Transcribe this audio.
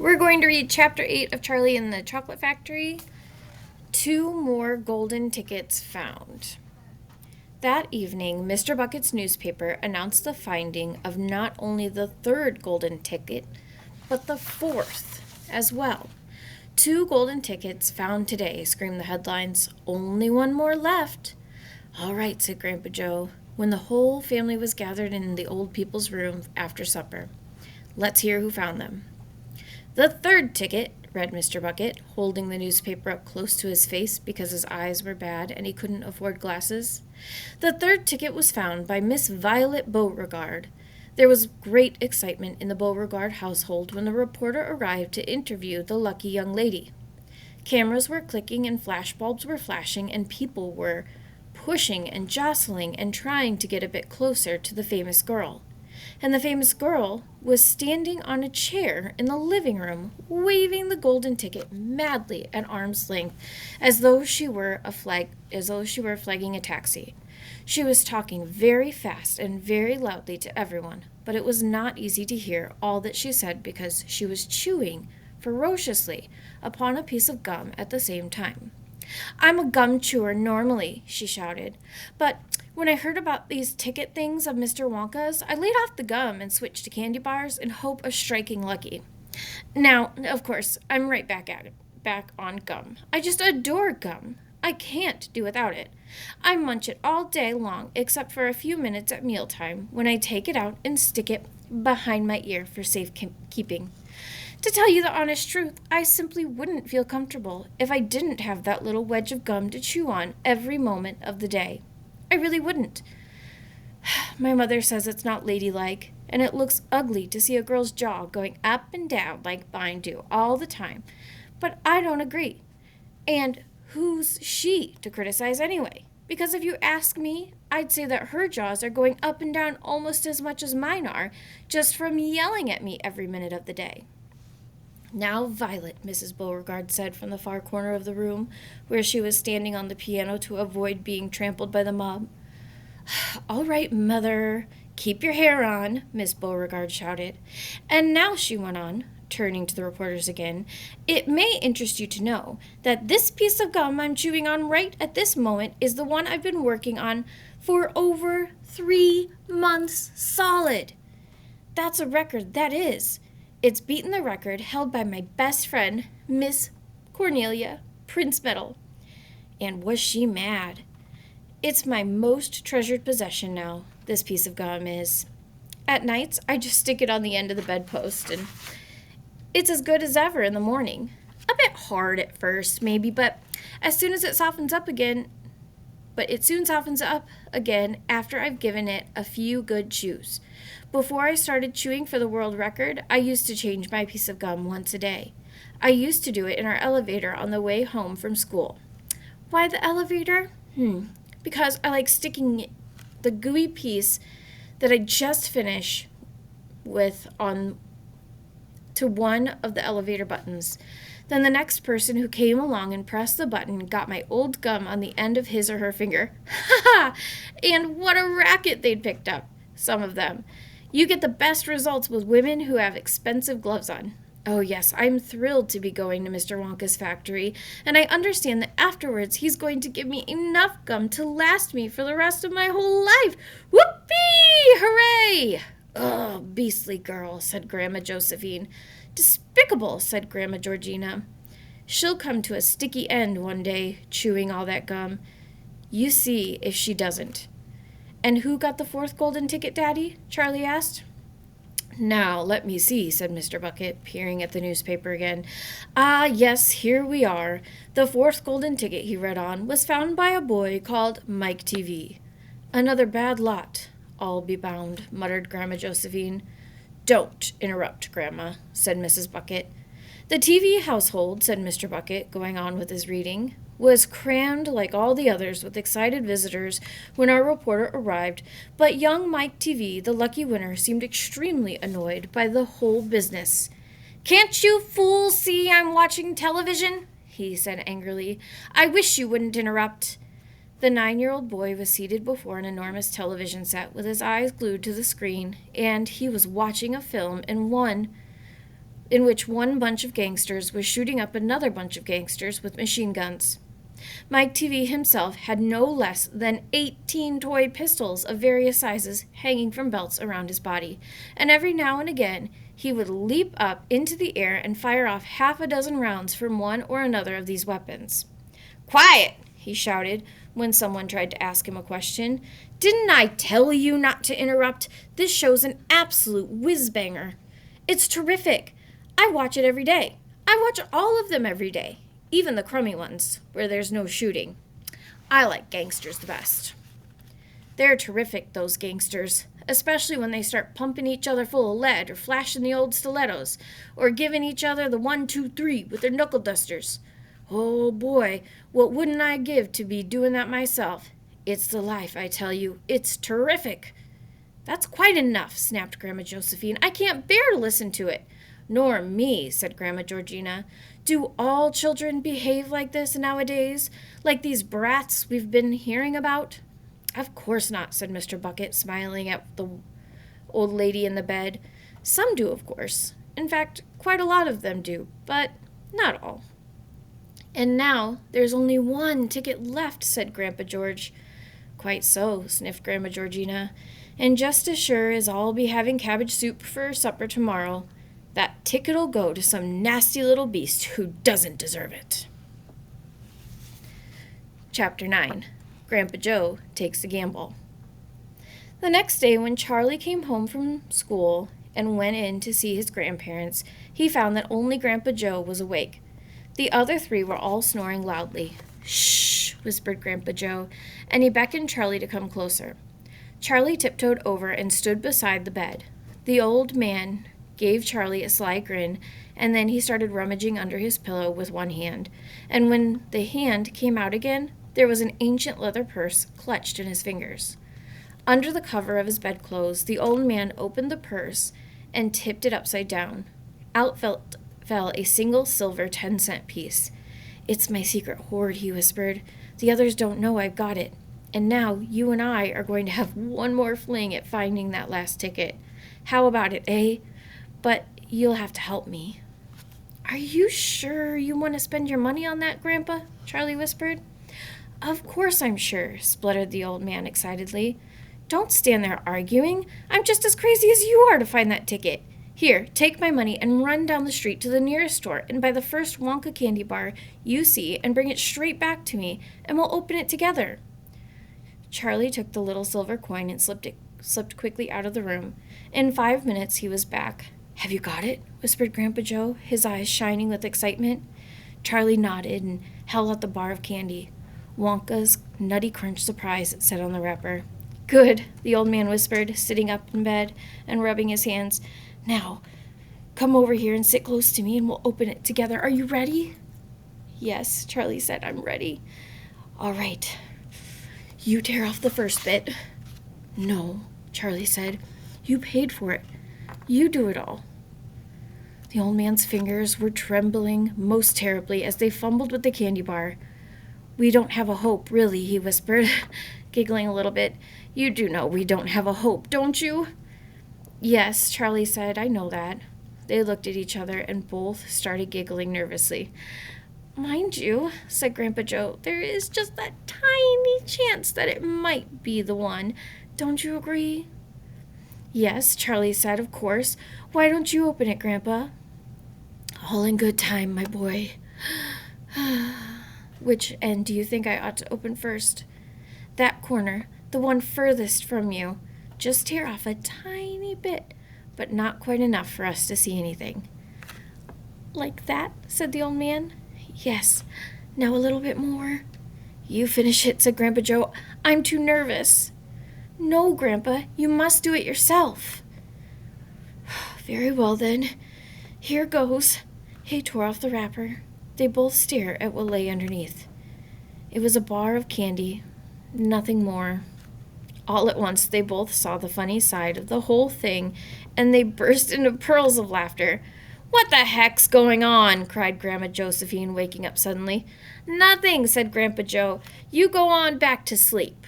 We're going to read Chapter 8 of Charlie and the Chocolate Factory. 2 more golden tickets found. That evening, Mr. Bucket's newspaper announced the finding of not only the 3rd golden ticket, but the 4th as well. 2 golden tickets found today, screamed the headlines. Only 1 more left. All right, said Grandpa Joe, when the whole family was gathered in the old people's room after supper. Let's hear who found them. The 3rd ticket, read Mr. Bucket, holding the newspaper up close to his face because his eyes were bad and he couldn't afford glasses. The 3rd ticket was found by Miss Violet Beauregard. There was great excitement in the Beauregard household when the reporter arrived to interview the lucky young lady. Cameras were clicking and flashbulbs were flashing and people were pushing and jostling and trying to get a bit closer to the famous girl. And the famous girl was standing on a chair in the living room, waving the golden ticket madly at arm's length, as though she were flagging a taxi. She was talking very fast and very loudly to everyone, but it was not easy to hear all that she said because she was chewing ferociously upon a piece of gum at the same time. I'm a gum chewer normally, she shouted, but when I heard about these ticket things of Mr. Wonka's, I laid off the gum and switched to candy bars in hope of striking lucky. Now, of course, I'm right back on gum. I just adore gum. I can't do without it. I munch it all day long, except for a few minutes at mealtime, when I take it out and stick it behind my ear for safekeeping. To tell you the honest truth, I simply wouldn't feel comfortable if I didn't have that little wedge of gum to chew on every moment of the day. I really wouldn't. My mother says it's not ladylike, and it looks ugly to see a girl's jaw going up and down like mine do all the time, but I don't agree. And who's she to criticize anyway? Because if you ask me, I'd say that her jaws are going up and down almost as much as mine are, just from yelling at me every minute of the day. Now, Violet, Mrs. Beauregard said from the far corner of the room, where she was standing on the piano to avoid being trampled by the mob. All right, Mother, keep your hair on, Miss Beauregard shouted. And now, she went on, turning to the reporters again, it may interest you to know that this piece of gum I'm chewing on right at this moment is the one I've been working on for over 3 months solid. That's a record, that is. It's beaten the record held by my best friend, Miss Cornelia Prince Meadow. And was she mad? It's my most treasured possession now, this piece of gum is. At nights, I just stick it on the end of the bedpost, and it's as good as ever in the morning. A bit hard at first, maybe, but as soon as it softens up again, it soon softens up again after I've given it a few good chews. Before I started chewing for the world record, I used to change my piece of gum once a day. I used to do it in our elevator on the way home from school. Why the elevator? Because I like sticking the gooey piece that I just finished with on to one of the elevator buttons. Then the next person who came along and pressed the button got my old gum on the end of his or her finger. Ha ha! And what a racket they'd picked up, some of them. You get the best results with women who have expensive gloves on. Oh yes, I'm thrilled to be going to Mr. Wonka's factory, and I understand that afterwards he's going to give me enough gum to last me for the rest of my whole life. Whoopee! Hooray! Oh, beastly girl, said Grandma Josephine. Despicable, said Grandma Georgina. She'll come to a sticky end one day, chewing all that gum. You see if she doesn't. And who got the 4th golden ticket, Daddy? Charlie asked. Now, let me see, said Mr. Bucket, peering at the newspaper again. Ah, yes, here we are. The 4th golden ticket, he read on, was found by a boy called Mike TV. Another bad lot, I'll be bound, muttered Grandma Josephine. Don't interrupt, Grandma, said Mrs. Bucket. The TV household, said Mr. Bucket, going on with his reading, was crammed like all the others with excited visitors when our reporter arrived, but young Mike TV, the lucky winner, seemed extremely annoyed by the whole business. Can't you fools see I'm watching television? He said angrily. I wish you wouldn't interrupt. The 9-year-old boy was seated before an enormous television set with his eyes glued to the screen, and he was watching a film in in which one bunch of gangsters was shooting up another bunch of gangsters with machine guns. Mike TV himself had no less than 18 toy pistols of various sizes hanging from belts around his body, and every now and again he would leap up into the air and fire off half a dozen rounds from one or another of these weapons. "Quiet!" he shouted when someone tried to ask him a question. "Didn't I tell you not to interrupt? This show's an absolute whiz-banger. It's terrific. I watch it every day. I watch all of them every day, even the crummy ones, where there's no shooting. I like gangsters the best. They're terrific, those gangsters, especially when they start pumping each other full of lead or flashing the old stilettos or giving each other the 1, 2, 3 with their knuckle dusters. Oh boy, what wouldn't I give to be doing that myself? It's the life, I tell you. It's terrific." "That's quite enough," snapped Grandma Josephine. "I can't bear to listen to it." "Nor me," said Grandma Georgina. "Do all children behave like this nowadays? Like these brats we've been hearing about?" "Of course not," said Mr. Bucket, smiling at the old lady in the bed. "Some do, of course. In fact, quite a lot of them do, but not all." "And now there's only one ticket left," said Grandpa George. "Quite so," sniffed Grandma Georgina. "And just as sure as I'll be having cabbage soup for supper tomorrow, that ticket'll go to some nasty little beast who doesn't deserve it." Chapter 9. Grandpa Joe Takes a Gamble. The next day, when Charlie came home from school and went in to see his grandparents, he found that only Grandpa Joe was awake. The other three were all snoring loudly. "Shh," whispered Grandpa Joe, and he beckoned Charlie to come closer. Charlie tiptoed over and stood beside the bed. The old man gave Charlie a sly grin, and then he started rummaging under his pillow with one hand, and when the hand came out again, there was an ancient leather purse clutched in his fingers. Under the cover of his bedclothes, the old man opened the purse and tipped it upside down. Out fell a single silver 10-cent piece. "It's my secret hoard," he whispered. "The others don't know I've got it. And now you and I are going to have one more fling at finding that last ticket. How about it, eh? But you'll have to help me." "Are you sure you want to spend your money on that, Grandpa?" Charlie whispered. "Of course I'm sure," spluttered the old man excitedly. "Don't stand there arguing. I'm just as crazy as you are to find that ticket. Here, take my money and run down the street to the nearest store and buy the first Wonka candy bar you see and bring it straight back to me, and we'll open it together." Charlie took the little silver coin and slipped quickly out of the room. In 5 minutes he was back. "Have you got it?" whispered Grandpa Joe, his eyes shining with excitement. Charlie nodded and held out the bar of candy. "Wonka's Nutty Crunch Surprise," it said on the wrapper. "Good," the old man whispered, sitting up in bed and rubbing his hands. "Now, come over here and sit close to me and we'll open it together. Are you ready?" "Yes," Charlie said, "I'm ready." "All right. You tear off the first bit." "No," Charlie said. "You paid for it. You do it all." The old man's fingers were trembling most terribly as they fumbled with the candy bar. "We don't have a hope, really," he whispered, giggling a little bit. "You do know we don't have a hope, don't you?" "Yes," Charlie said, "I know that." They looked at each other and both started giggling nervously. "Mind you," said Grandpa Joe, "there is just that tiny chance that it might be the one. Don't you agree?" "Yes," Charlie said, "of course. Why don't you open it, Grandpa?" "All in good time, my boy." "Which end do you think I ought to open first?" "That corner, the one furthest from you. Just tear off a tiny bit, but not quite enough for us to see anything." "Like that?" said the old man. "Yes. Now a little bit more." "You finish it," said Grandpa Joe. "I'm too nervous." "No, Grandpa, you must do it yourself." "Very well, then. Here goes." He tore off the wrapper. They both stared at what lay underneath. It was a bar of candy, nothing more. All at once they both saw the funny side of the whole thing, and they burst into pearls of laughter. "What the heck's going on?" cried Grandma Josephine, waking up suddenly. "Nothing," said Grandpa Joe. "You go on back to sleep."